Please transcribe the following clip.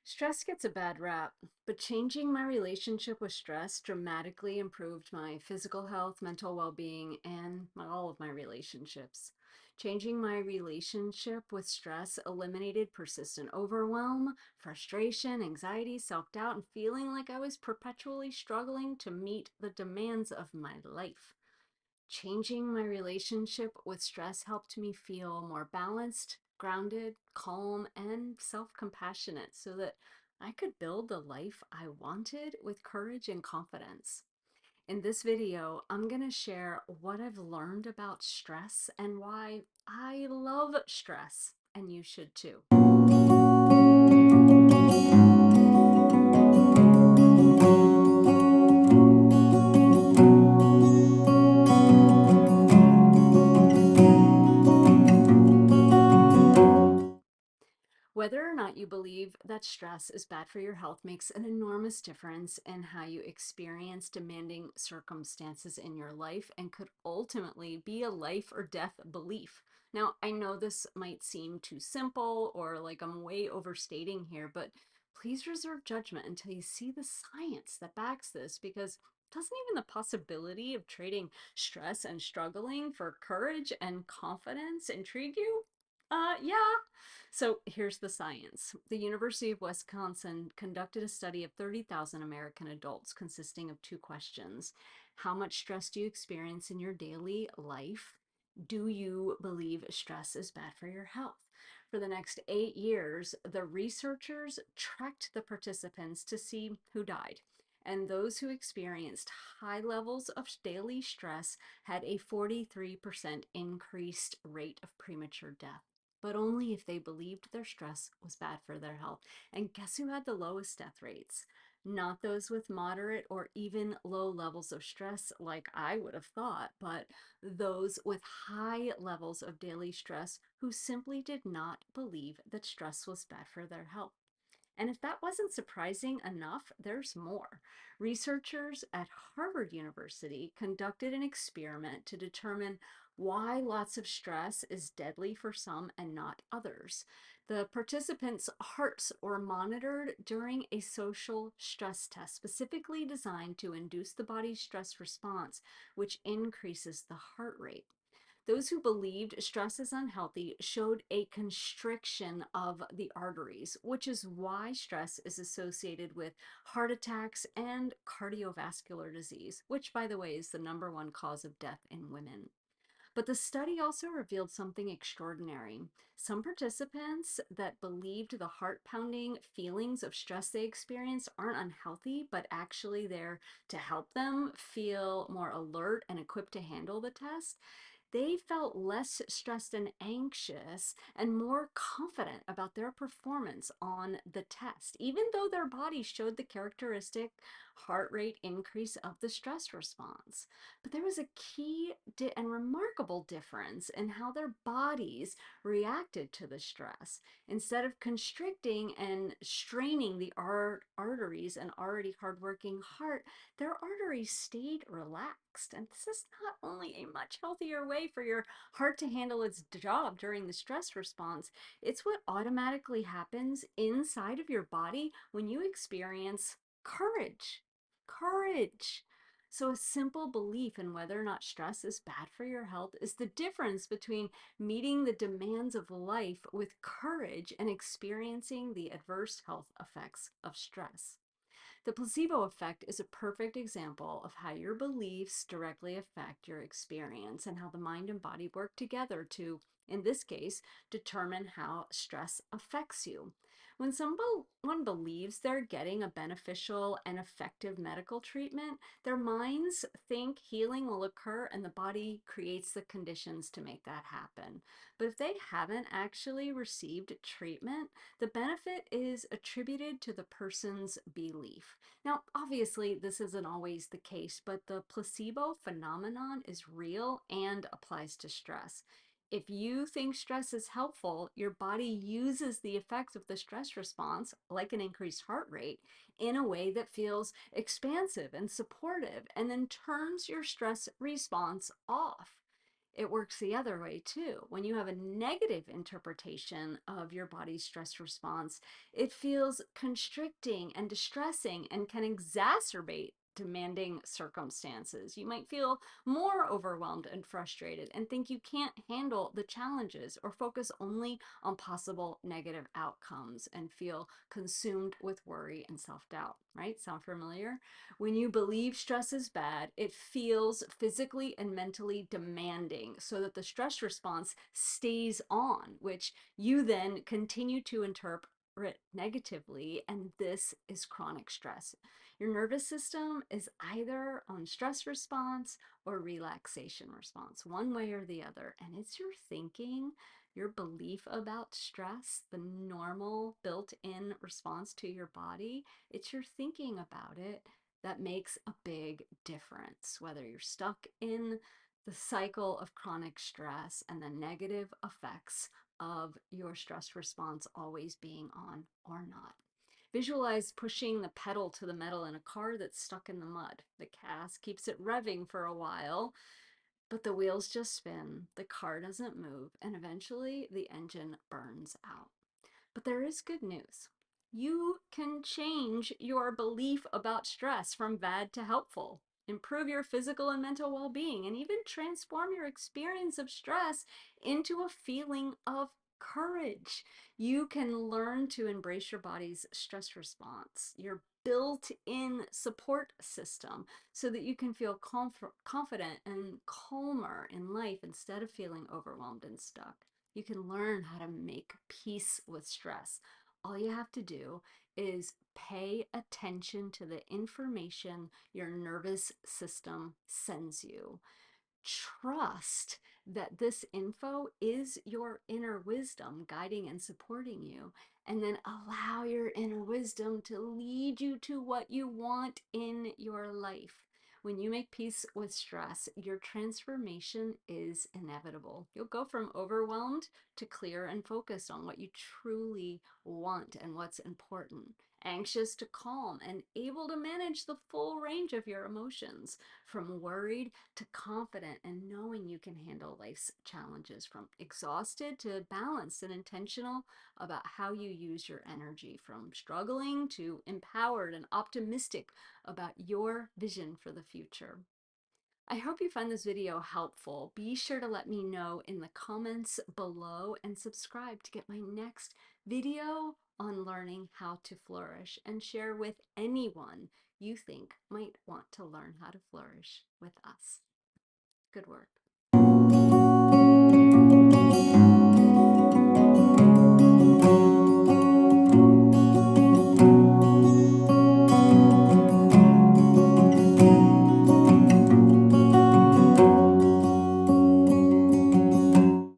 Stress gets a bad rap, but changing my relationship with stress dramatically improved my physical health, mental well being, and all of my relationships. Changing my relationship with stress eliminated persistent overwhelm, frustration, anxiety, self doubt, and feeling like I was perpetually struggling to meet the demands of my life. Changing my relationship with stress helped me feel more balanced, grounded, calm, and self compassionate so that I could build the life I wanted with courage and confidence. In this video, I'm going to share what I've learned about stress and why I love stress, and you should too. Whether or not you believe that stress is bad for your health makes an enormous difference in how you experience demanding circumstances in your life and could ultimately be a life or death belief. Now, I know this might seem too simple or like I'm way overstating here, but please reserve judgment until you see the science that backs this because doesn't even the possibility of trading stress and struggling for courage and confidence intrigue you? Yeah. So here's the science. The University of Wisconsin conducted a study of 30,000 American adults consisting of two questions. How much stress do you experience in your daily life? Do you believe stress is bad for your health? For the next 8 years, the researchers tracked the participants to see who died. And those who experienced high levels of daily stress had a 43% increased rate of premature death, but only if they believed their stress was bad for their health. And guess who had the lowest death rates? Not those with moderate or even low levels of stress, like I would have thought, but those with high levels of daily stress who simply did not believe that stress was bad for their health. And if that wasn't surprising enough, there's more. Researchers at Harvard University conducted an experiment to determine why lots of stress is deadly for some and not others. The participants' hearts were monitored during a social stress test, specifically designed to induce the body's stress response, which increases the heart rate. Those who believed stress is unhealthy showed a constriction of the arteries, which is why stress is associated with heart attacks and cardiovascular disease, which, by the way, is the #1 cause of death in women. But the study also revealed something extraordinary. Some participants that believed the heart pounding feelings of stress they experienced aren't unhealthy, but actually there to help them feel more alert and equipped to handle the test, they felt less stressed and anxious and more confident about their performance on the test, even though their bodies showed the characteristic heart rate increase of the stress response. But there was a key and remarkable difference in how their bodies reacted to the stress. Instead of constricting and straining the arteries and already hardworking heart, their arteries stayed relaxed. And this is not only a much healthier way for your heart to handle its job during the stress response, it's what automatically happens inside of your body when you experience courage. Courage. So, a simple belief in whether or not stress is bad for your health is the difference between meeting the demands of life with courage and experiencing the adverse health effects of stress. The placebo effect is a perfect example of how your beliefs directly affect your experience and how the mind and body work together to, in this case, determine how stress affects you. When someone believes they're getting a beneficial and effective medical treatment, their minds think healing will occur and the body creates the conditions to make that happen. But if they haven't actually received treatment, the benefit is attributed to the person's belief. Now, obviously, this isn't always the case, but the placebo phenomenon is real and applies to stress. If you think stress is helpful, your body uses the effects of the stress response, like an increased heart rate, in a way that feels expansive and supportive, and then turns your stress response off. It works the other way too. When you have a negative interpretation of your body's stress response, it feels constricting and distressing and can exacerbate demanding circumstances. You might feel more overwhelmed and frustrated and think you can't handle the challenges, or focus only on possible negative outcomes and feel consumed with worry and self-doubt, right? Sound familiar? When you believe stress is bad, it feels physically and mentally demanding, so that the stress response stays on, which you then continue to interpret negatively, and this is chronic stress. Your nervous system is either on stress response or relaxation response, one way or the other, and it's your thinking, your belief about stress, the normal built-in response to your body. It's your thinking about it that makes a big difference, whether you're stuck in the cycle of chronic stress and the negative effects of your stress response always being on or not. Visualize pushing the pedal to the metal in a car that's stuck in the mud. The gas keeps it revving for a while, but the wheels just spin, the car doesn't move, and eventually the engine burns out. But there is good news. You can change your belief about stress from bad to helpful, improve your physical and mental well-being, and even transform your experience of stress into a feeling of courage. You can learn to embrace your body's stress response, your built-in support system, so that you can feel confident and calmer in life instead of feeling overwhelmed and stuck. You can learn how to make peace with stress. All you have to do is pay attention to the information your nervous system sends you. Trust that this info is your inner wisdom guiding and supporting you, and then allow your inner wisdom to lead you to what you want in your life. When you make peace with stress, your transformation is inevitable. You'll go from overwhelmed to clear and focused on what you truly want and what's important, anxious to calm, and able to manage the full range of your emotions, from worried to confident and knowing you can handle life's challenges, from exhausted to balanced and intentional about how you use your energy, from struggling to empowered and optimistic about your vision for the future. I hope you find this video helpful. Be sure to let me know in the comments below, and subscribe to get my next video on learning how to flourish, and share with anyone you think might want to learn how to flourish with us. Good work.